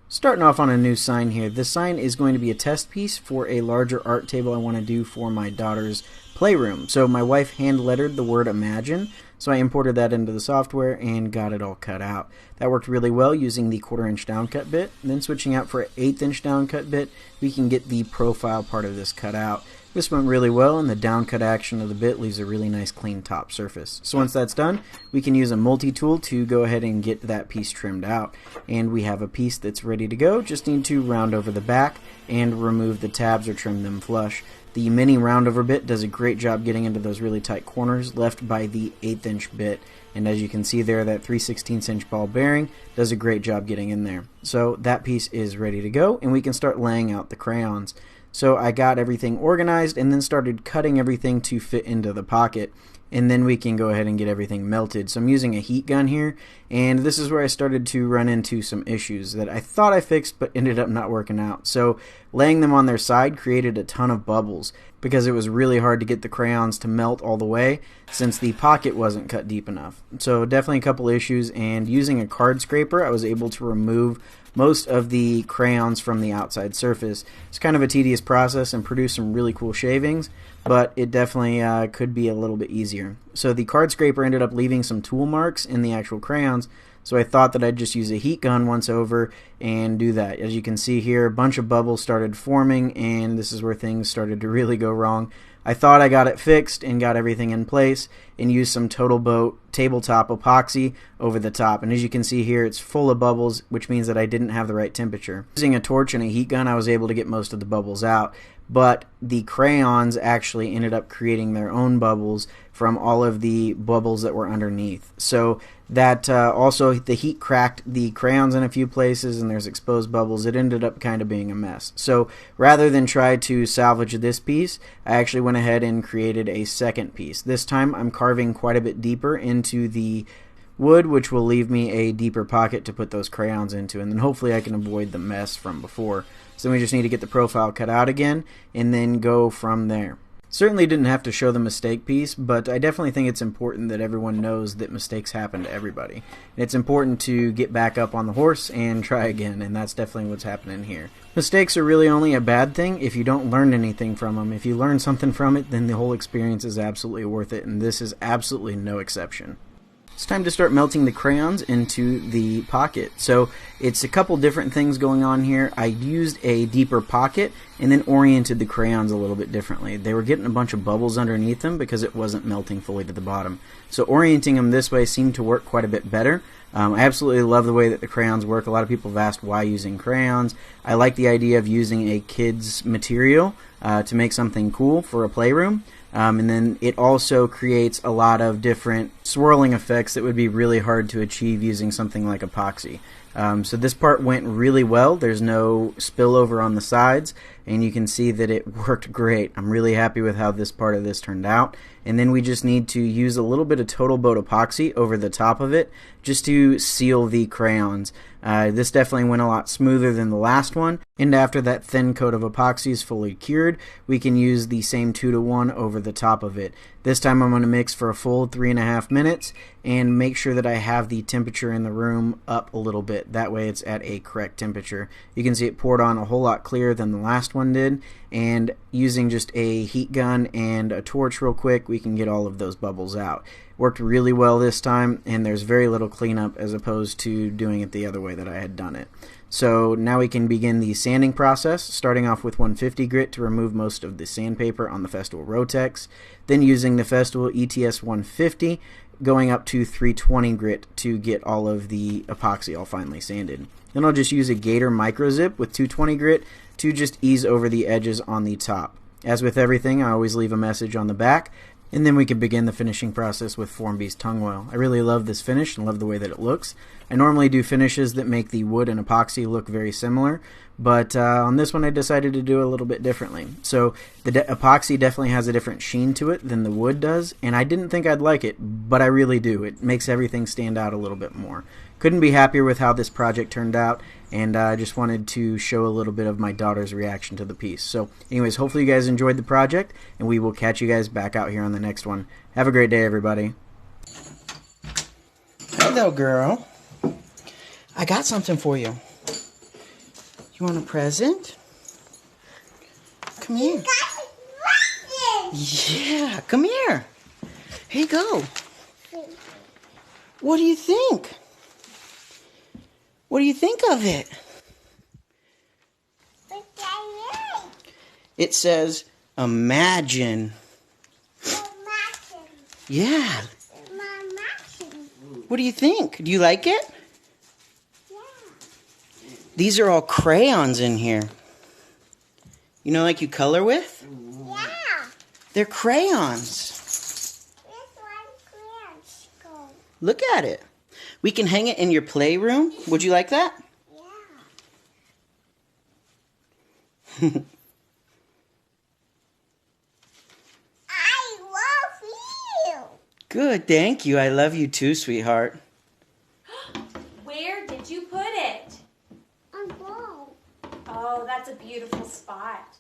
Starting off on a new sign here. This sign is going to be a test piece for a larger art table I want to do for my daughter's playroom. So my wife hand lettered the word imagine, so I imported that into the software and got it all cut out. That worked really well using the 1/4 inch downcut bit. And then switching out for an 1/8 inch downcut bit, we can get the profile part of this cut out. This went really well, and the downcut action of the bit leaves a really nice clean top surface. So once that's done, we can use a multi-tool to go ahead and get that piece trimmed out. And we have a piece that's ready to go. Just need to round over the back and remove the tabs or trim them flush. The mini roundover bit does a great job getting into those really tight corners left by the 1/8 inch bit. And as you can see there, that 3/16 inch ball bearing does a great job getting in there. So that piece is ready to go, and we can start laying out the crayons. So I got everything organized and then started cutting everything to fit into the pocket. And then we can go ahead and get everything melted. So I'm using a heat gun here, and this is where I started to run into some issues that I thought I fixed but ended up not working out. So laying them on their side created a ton of bubbles because it was really hard to get the crayons to melt all the way since the pocket wasn't cut deep enough. So definitely a couple issues, and using a card scraper I was able to remove most of the crayons from the outside surface. It's kind of a tedious process and produced some really cool shavings, but it definitely could be a little bit easier. So the card scraper ended up leaving some tool marks in the actual crayons, so I thought that I'd just use a heat gun once over and do that. As you can see here, a bunch of bubbles started forming, and this is where things started to really go wrong. I thought I got it fixed and got everything in place and used some Total Boat tabletop epoxy over the top. And as you can see here, it's full of bubbles, which means that I didn't have the right temperature. Using a torch and a heat gun, I was able to get most of the bubbles out. But the crayons actually ended up creating their own bubbles from all of the bubbles that were underneath. So that also the heat cracked the crayons in a few places, and there's exposed bubbles. It ended up kind of being a mess. So rather than try to salvage this piece, I actually went ahead and created a second piece. This time I'm carving quite a bit deeper into the wood, which will leave me a deeper pocket to put those crayons into, and then hopefully I can avoid the mess from before. So we just need to get the profile cut out again and then go from there. Certainly didn't have to show the mistake piece, but I definitely think it's important that everyone knows that mistakes happen to everybody. And it's important to get back up on the horse and try again, and that's definitely what's happening here. Mistakes are really only a bad thing if you don't learn anything from them. If you learn something from it, then the whole experience is absolutely worth it, and this is absolutely no exception. It's time to start melting the crayons into the pocket. So it's a couple different things going on here. I used a deeper pocket and then oriented the crayons a little bit differently. They were getting a bunch of bubbles underneath them because it wasn't melting fully to the bottom. So orienting them this way seemed to work quite a bit better. I absolutely love the way that the crayons work. A lot of people have asked why using crayons. I like the idea of using a kid's material to make something cool for a playroom. And then it also creates a lot of different swirling effects that would be really hard to achieve using something like epoxy. So this part went really well. There's no spillover on the sides, and you can see that it worked great. I'm really happy with how this part of this turned out. And then we just need to use a little bit of Total Boat epoxy over the top of it just to seal the crayons. This definitely went a lot smoother than the last one, and after that thin coat of epoxy is fully cured, we can use the same 2-to-1 over the top of it. This time I'm going to mix for a full 3.5 minutes and make sure that I have the temperature in the room up a little bit. That way it's at a correct temperature. You can see it poured on a whole lot clearer than the last one did, and using just a heat gun and a torch real quick, we can get all of those bubbles out. Worked really well this time, and there's very little cleanup as opposed to doing it the other way that I had done it. So now we can begin the sanding process, starting off with 150 grit to remove most of the sandpaper on the Festool Rotex, then using the Festool ETS 150, going up to 320 grit to get all of the epoxy all finely sanded. Then I'll just use a Gator Micro Zip with 220 grit to just ease over the edges on the top. As with everything, I always leave a message on the back, and then we can begin the finishing process with Formby's tung oil. I really love this finish and love the way that it looks. I normally do finishes that make the wood and epoxy look very similar, but on this one I decided to do it a little bit differently. So the epoxy definitely has a different sheen to it than the wood does, and I didn't think I'd like it, but I really do. It makes everything stand out a little bit more. Couldn't be happier with how this project turned out, and I just wanted to show a little bit of my daughter's reaction to the piece. So anyways, hopefully you guys enjoyed the project, and we will catch you guys back out here on the next one. Have a great day, everybody. Hello, girl. I got something for you. You want a present? Come here. Yeah, come here. Here you go. What do you think? What do you think of it? It says, imagine. Yeah. What do you think? Do you like it? Yeah. These are all crayons in here. You know, like you color with? Yeah. They're crayons. This one crayons go. Look at it. We can hang it in your playroom. Would you like that? Yeah. I love you. Good, thank you. I love you too, sweetheart. Where did you put it? I'm bald. Oh, that's a beautiful spot.